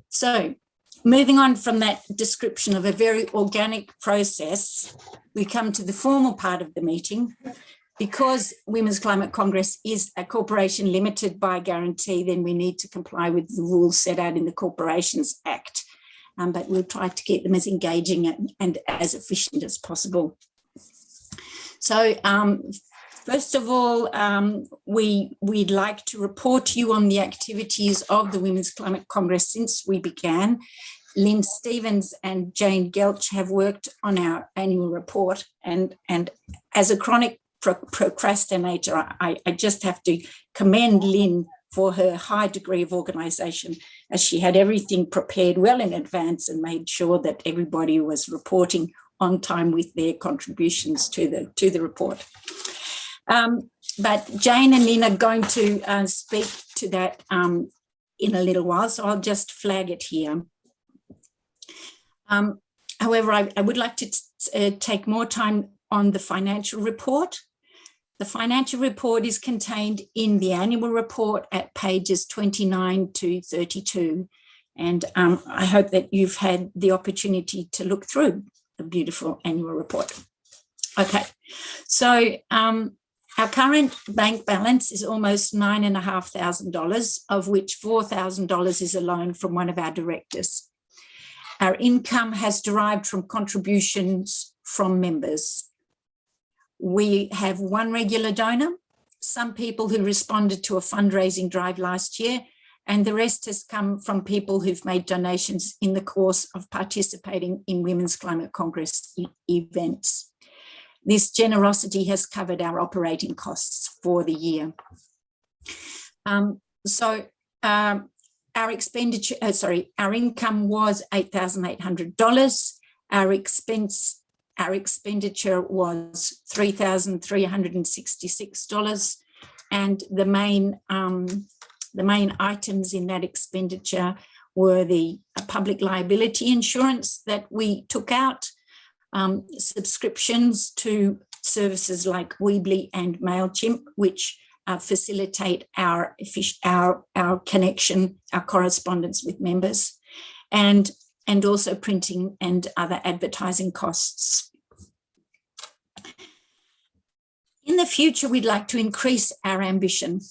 So moving on from that description of a very organic process, we come to the formal part of the meeting. Because Women's Climate Congress is a corporation limited by guarantee, then we need to comply with the rules set out in the Corporations Act. But we'll try to keep them as engaging and as efficient as possible. So first of all, we'd like to report to you on the activities of the Women's Climate Congress since we began. Lynn Stevens and Jane Gelch have worked on our annual report, and as a chronic procrastinator, I just have to commend Lynn for her high degree of organisation, as she had everything prepared well in advance and made sure that everybody was reporting on time with their contributions to the report. But Jane and Lynn are going to speak to that in a little while, so I'll just flag it here. However, I would like to take more time on the financial report. The financial report is contained in the annual report at pages 29 to 32. And I hope that you've had the opportunity to look through the beautiful annual report. Okay, so our current bank balance is almost $9,500, of which $4,000 is a loan from one of our directors. Our income has derived from contributions from members. We have one regular donor, some people who responded to a fundraising drive last year, and the rest has come from people who've made donations in the course of participating in Women's Climate Congress events. This generosity has covered our operating costs for the year. Our expenditure, our income was $8,800. Our expenditure was $3,366, and the main items in that expenditure were the public liability insurance that we took out, subscriptions to services like Weebly and MailChimp, which facilitate our connection, our correspondence with members, and also printing and other advertising costs. In the future, we'd like to increase our ambition.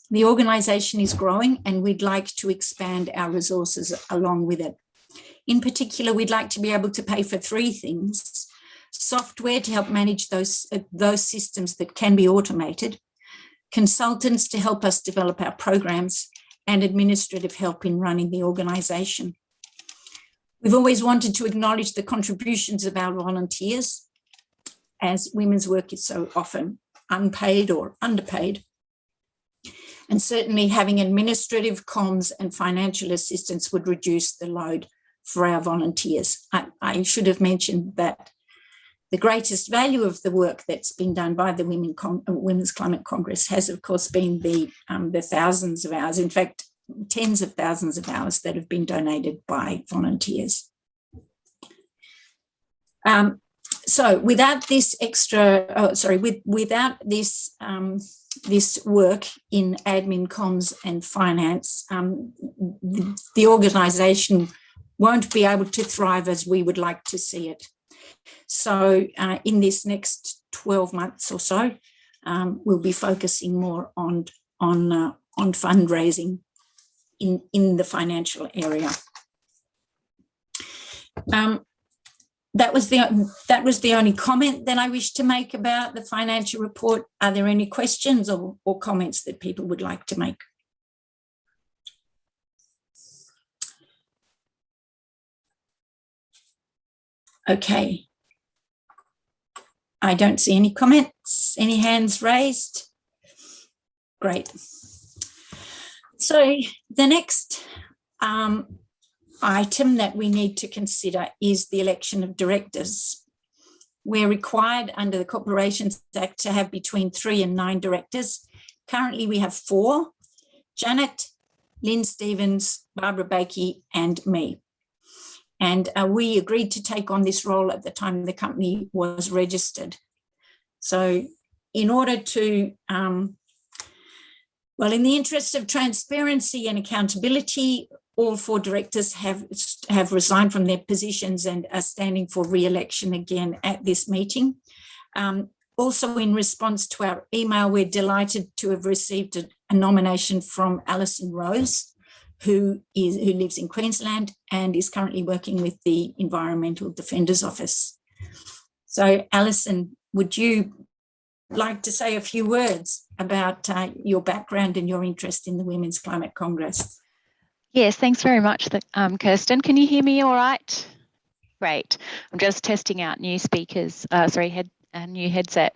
The organisation is growing and we'd like to expand our resources along with it. In particular, we'd like to be able to pay for three things: software to help manage those systems that can be automated, consultants to help us develop our programs, and administrative help in running the organisation. We've always wanted to acknowledge the contributions of our volunteers, as women's work is so often unpaid or underpaid. And certainly having administrative, comms and financial assistance would reduce the load for our volunteers. I should have mentioned that the greatest value of the work that's been done by the Women's Climate Congress has, of course, been the thousands of hours, in fact, tens of thousands of hours that have been donated by volunteers. So without this without this this work in admin, comms and finance, the organisation won't be able to thrive as we would like to see it. So in this next 12 months or so, we'll be focusing more on fundraising in the financial area. That was the only comment that I wish to make about the financial report. Are there any questions or comments that people would like to make? Okay. I don't see any comments, any hands raised. Great. So the next item that we need to consider is the election of directors. We're required under the Corporations Act to have between 3 and 9 directors. Currently we have 4, Janet, Lynn Stevens, Barbara Bakey and me. And we agreed to take on this role at the time the company was registered. So in order to, well, in the interest of transparency and accountability, all 4 directors have resigned from their positions and are standing for re-election again at this meeting. Also, in response to our email, we're delighted to have received a nomination from Alison Rose, who lives in Queensland and is currently working with the Environmental Defenders Office. So, Alison, would you like to say a few words about your background and your interest in the Women's Climate Congress? Yes, thanks very much, Kirsten. Can you hear me all right? Great. I'm just testing out new speakers, new headset.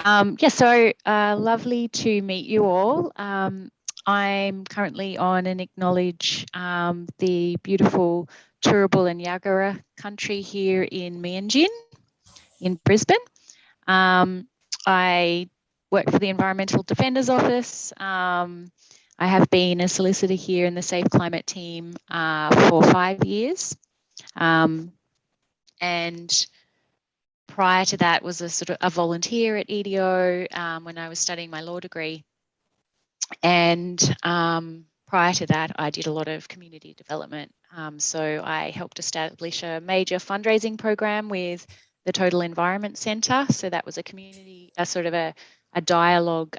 Lovely to meet you all. I'm currently on and acknowledge the beautiful Turrbal and Yagara country here in Meanjin in Brisbane. I work for the Environmental Defenders Office. I have been a solicitor here in the Safe Climate team for 5 years. And prior to that was a sort of a volunteer at EDO when I was studying my law degree. And prior to that, I did a lot of community development. So I helped establish a major fundraising program with the Total Environment Centre. So that was a community, a dialogue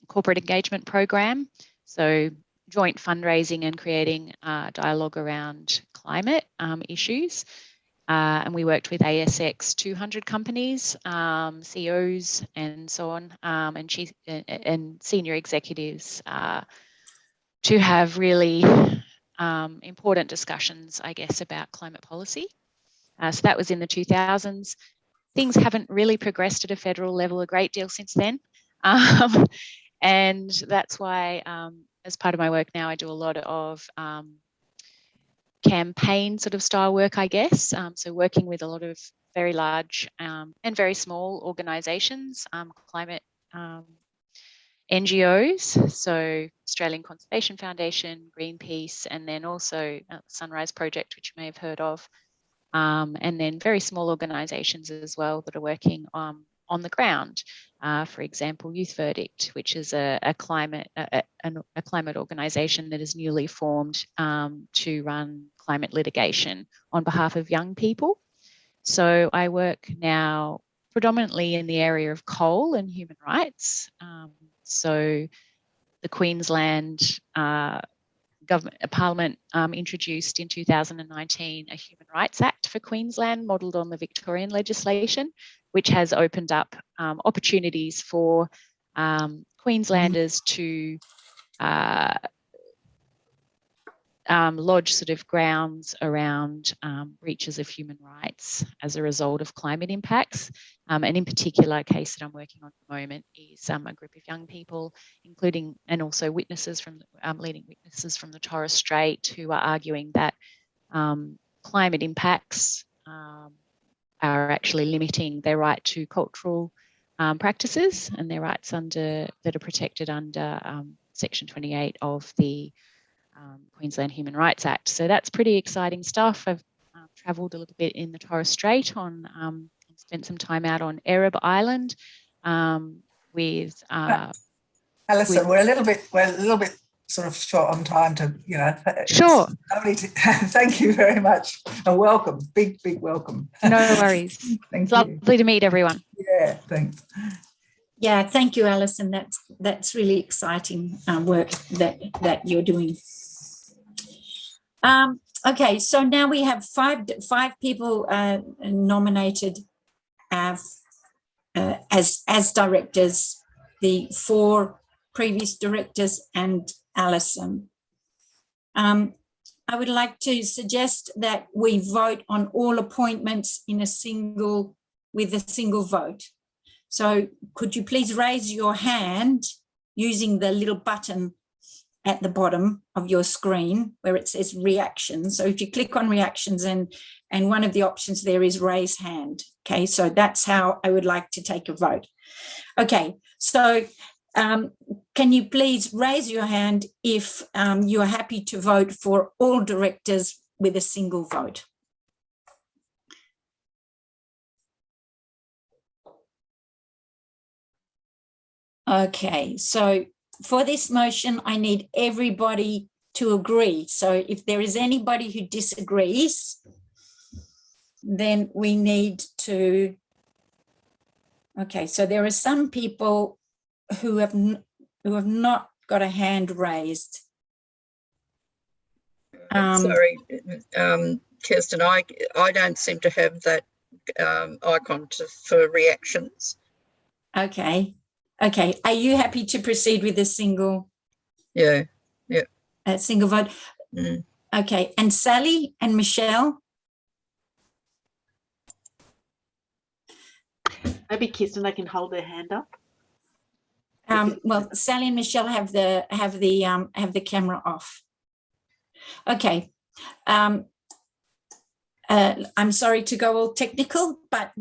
corporate engagement program. So joint fundraising and creating dialogue around climate issues. And we worked with ASX 200 companies, CEOs and so on, and senior executives to have really important discussions, I guess, about climate policy. So that was in the 2000s. Things haven't really progressed at a federal level a great deal since then. And that's why, as part of my work now, I do a lot of campaign sort of style work, I guess. So working with a lot of very large and very small organisations, climate NGOs, so Australian Conservation Foundation, Greenpeace, and then also Sunrise Project, which you may have heard of, and then very small organisations as well that are working on the ground. For example, Youth Verdict, which is a climate organisation that is newly formed to run climate litigation on behalf of young people. So I work now predominantly in the area of coal and human rights. So the Queensland Parliament introduced in 2019 a Human Rights Act for Queensland, modelled on the Victorian legislation, which has opened up opportunities for Queenslanders to lodge sort of grounds around breaches of human rights as a result of climate impacts. And in particular, a case that I'm working on at the moment is a group of young people, including and also witnesses from leading witnesses from the Torres Strait, who are arguing that climate impacts are actually limiting their right to cultural practices and their rights that are protected under Section 28 of the Queensland Human Rights Act. So that's pretty exciting stuff. I've travelled a little bit in the Torres Strait spent some time out on Ereb Island with Alison, we're a little bit sort of short on time to, Sure. Thank you very much and welcome, big welcome. No worries. Thank you. Lovely to meet everyone. Yeah, thanks. Yeah, thank you, Alison. That's really exciting work that you're doing. Okay, so now we have five people nominated as directors, the 4 previous directors and Alison. I would like to suggest that we vote on all appointments with a single vote. So could you please raise your hand using the little button at the bottom of your screen where it says reactions. So if you click on reactions and one of the options there is raise hand. Okay, so that's how I would like to take a vote. Okay, so can you please raise your hand if you are happy to vote for all directors with a single vote? Okay, so for this motion, I need everybody to agree. So if there is anybody who disagrees, then we need to, okay, so there are some people who have not got a hand raised. Sorry, Kirsten, I don't seem to have that icon for reactions. Okay. Are you happy to proceed with a single? Yeah. A single vote? Mm. Okay. And Sally and Michelle? Maybe Kirsten, they can hold their hand up. Well, Sally and Michelle have the camera off. Okay. I'm sorry to go all technical, but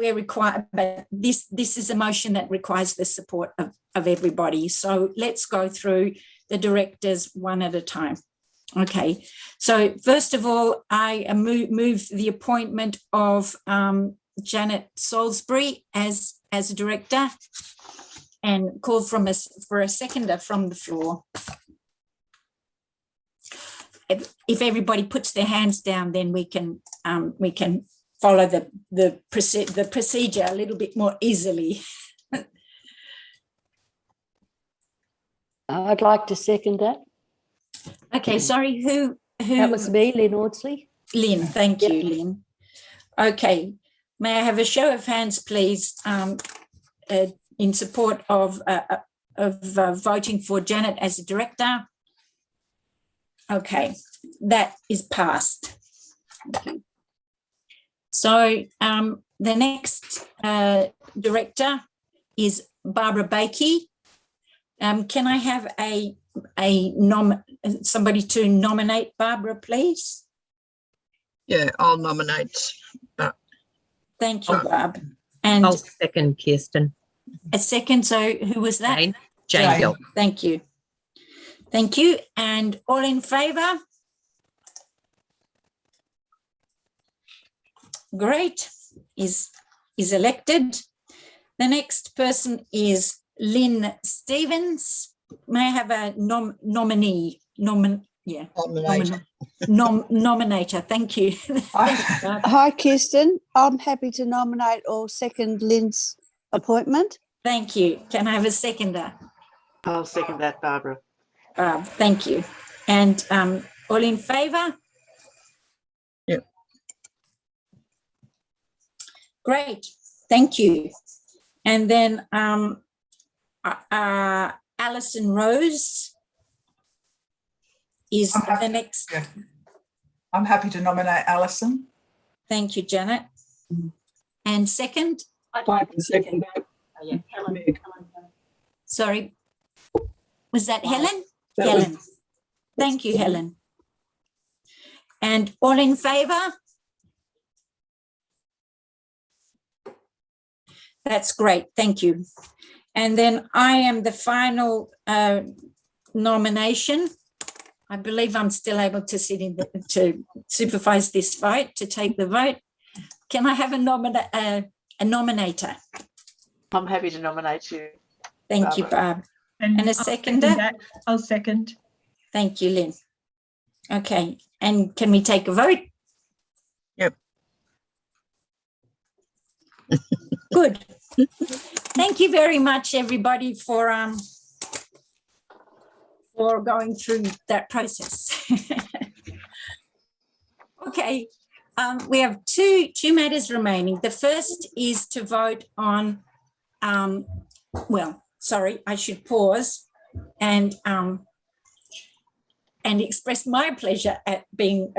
this is a motion that requires the support of everybody. So let's go through the directors one at a time. Okay. So first of all, I move the appointment of Janet Salisbury as a director, and call for a seconder from the floor. If everybody puts their hands down, then we can follow the procedure a little bit more easily. I'd like to second that. Okay, sorry, who? That was me, Lynn Audsley. Lynn, thank you, Lynn. Okay, may I have a show of hands, please, in support of voting for Janet as a director? Okay, that is passed. Okay. So the next director is Barbara Bakey. Can I have somebody to nominate Barbara, please? Yeah, I'll nominate. Thank you, Barb. And I'll second Kirsten. a second. So who was that? Jane Gill. Thank you. Thank you. And all in favour? Great. Is elected. The next person is Lynn Stevens. May I have a nominator. Thank you. Hi, Kirsten. I'm happy to nominate or second Lynn's appointment. Thank you. Can I have a seconder? I'll second that, Barbara. Thank you. And all in favour? Yep. Great. Thank you. And then Alison Rose is the next. Yeah. I'm happy to nominate Alison. Thank you, Janet. And second? I'd like to second that. Helen. Sorry, was that Helen? That Helen. was- Thank you, Helen. And all in favour? That's great. Thank you. And then I am the final nomination. I believe I'm still able to sit in to supervise this vote, to take the vote. Can I have a nominator? I'm happy to nominate you. Thank you, Barb. And a seconder? I'll second. Thank you, Lynn. Okay, and can we take a vote? Yep. Good. Thank you very much, everybody, for going through that process. Okay, we have two matters remaining. The first is to vote on, well, sorry, I should pause and express my pleasure at being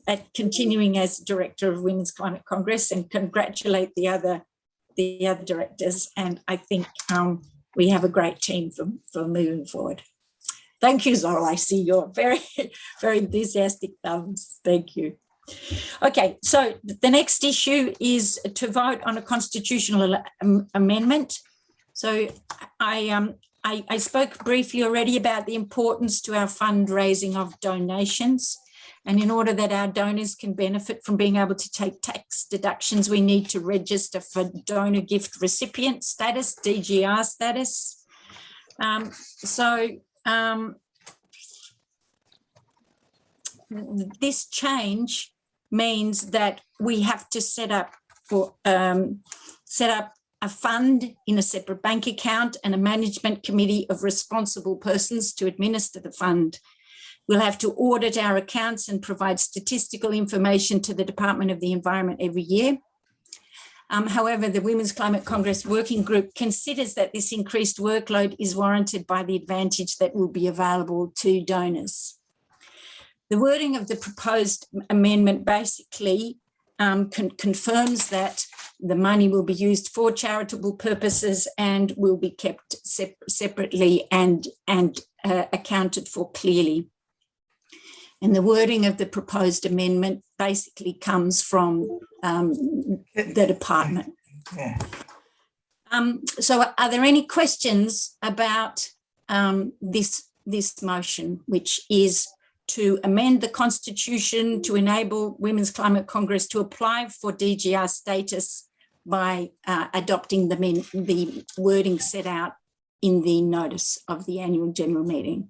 at continuing as director of Women's Climate Congress, and congratulate the other directors. And I think we have a great team for moving forward. Thank you, Zorro. I see your very, very enthusiastic thumbs. Thank you. Okay, so the next issue is to vote on a constitutional amendment. So I spoke briefly already about the importance to our fundraising of donations. And in order that our donors can benefit from being able to take tax deductions, we need to register for donor gift recipient status, DGR status. this change means that we have to set up a fund in a separate bank account and a management committee of responsible persons to administer the fund. We'll have to audit our accounts and provide statistical information to the Department of the Environment every year. However, the Women's Climate Congress Working Group considers that this increased workload is warranted by the advantage that will be available to donors. The wording of the proposed amendment basically confirms that the money will be used for charitable purposes and will be kept separately and accounted for clearly. And the wording of the proposed amendment basically comes from the department. Yeah. So are there any questions about this motion, which is to amend the Constitution to enable Women's Climate Congress to apply for DGR status by adopting the wording set out in the notice of the annual general meeting?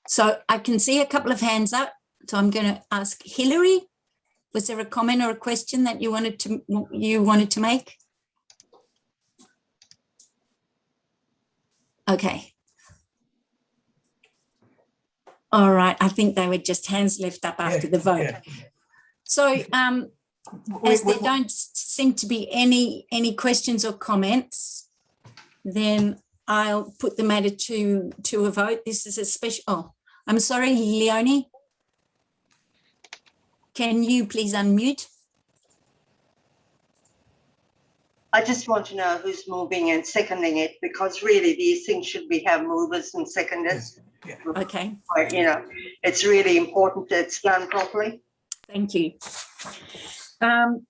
So I can see a couple of hands up. So I'm going to ask Hilary. Was there a comment or a question that you wanted to make? Okay. All right. I think they were just hands left up after the vote. Yeah. So as there don't seem to be any questions or comments, then I'll put the matter to a vote. This is a special. Oh, I'm sorry, Leonie. Can you please unmute? I just want to know who's moving and seconding it, because really these things should be have movers and seconders. Yeah. Okay. You know, it's really important that it's done properly. Thank you. Can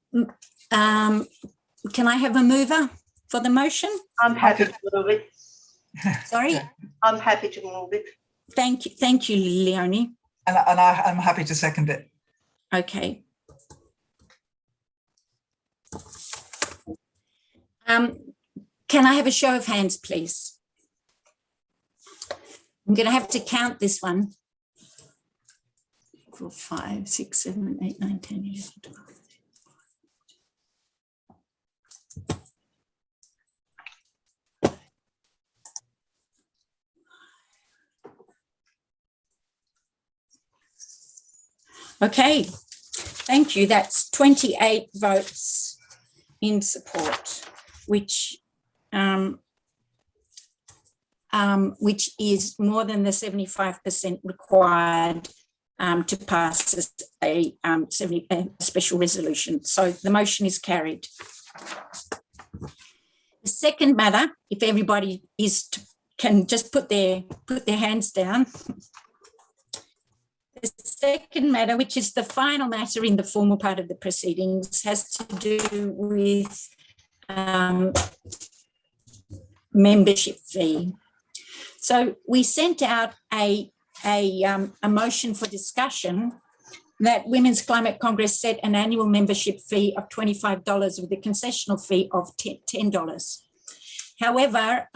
I have a mover for the motion? I'm happy to move it. Sorry. I'm happy to move it. Thank you, Leonie. And I'm happy to second it. Okay. Can I have a show of hands, please? I'm going to have to count this one. 4, 5, 6, 7, 8, 9, 10, 11, 12. Okay, thank you. That's 28 votes in support, which is more than the 75% required to pass a special resolution. So the motion is carried. The second matter, if everybody can just put their hands down. The second matter, which is the final matter in the formal part of the proceedings, has to do with membership fee. So we sent out a motion for discussion that Women's Climate Congress set an annual membership fee of $25 with a concessional fee of $10. However,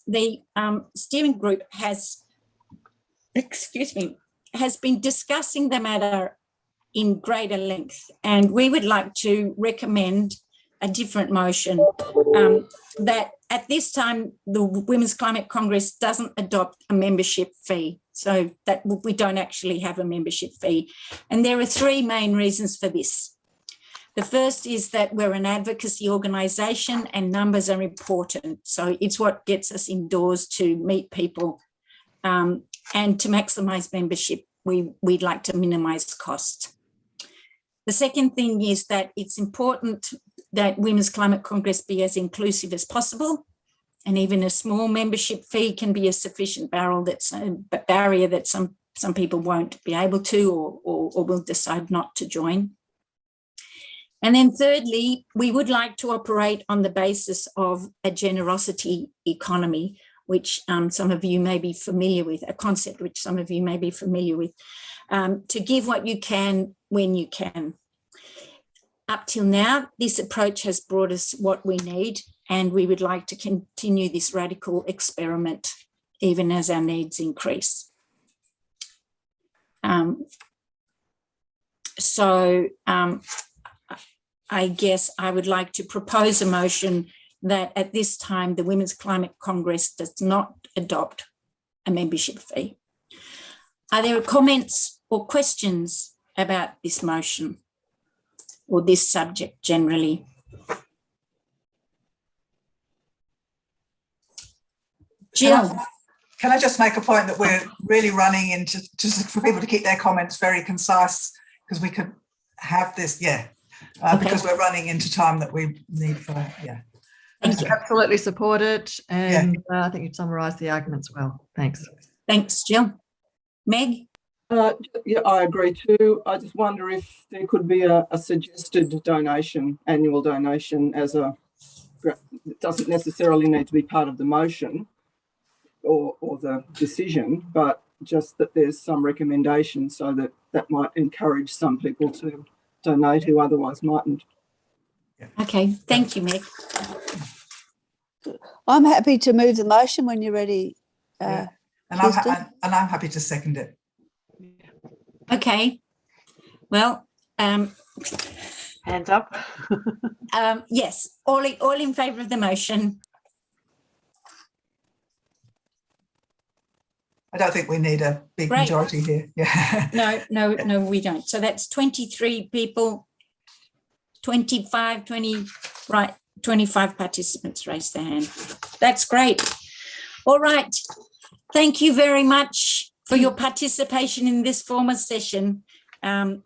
the steering group has been discussing the matter in greater length, and we would like to recommend a different motion that at this time the Women's Climate Congress doesn't adopt a membership fee, so that we don't actually have a membership fee. And there are three main reasons for this. The first is that we're an advocacy organisation and numbers are important. So it's what gets us indoors to meet people, and to maximise membership, we'd like to minimise cost. The second thing is that it's important that Women's Climate Congress be as inclusive as possible, and even a small membership fee can be a sufficient barrier that some people won't be able to or will decide not to join. And then thirdly, we would like to operate on the basis of a generosity economy, which some of you may be familiar with, a concept which some of you may be familiar with, to give what you can when you can. Up till now, this approach has brought us what we need, and we would like to continue this radical experiment even as our needs increase. I guess I would like to propose a motion that at this time the Women's Climate Congress does not adopt a membership fee. Are there comments or questions about this motion or this subject generally? Jill. Can I just make a point that we're really running into, just for people to keep their comments very concise, because we could have this, because we're running into time that we need for, Thank you. Absolutely support it, and I think you've summarised the arguments well. Thanks. Thanks, Jill. Meg? Yeah, I agree too. I just wonder if there could be a suggested donation, annual donation, it doesn't necessarily need to be part of the motion or the decision, but just that there's some recommendation so that might encourage some people to donate who otherwise mightn't. Okay, thank you, Meg. I'm happy to move the motion when you're ready. And Kirsten? I'm happy to second it. Okay, well, Hands up. yes, all in favour of the motion. I don't think we need a big Great. majority here. Yeah. No, we don't. So that's 23 people, 25 participants raised their hand. That's great. All right. Thank you very much for your participation in this formal session. At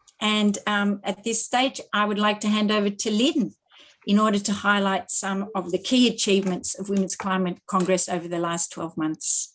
this stage, I would like to hand over to Lynn in order to highlight some of the key achievements of Women's Climate Congress over the last 12 months.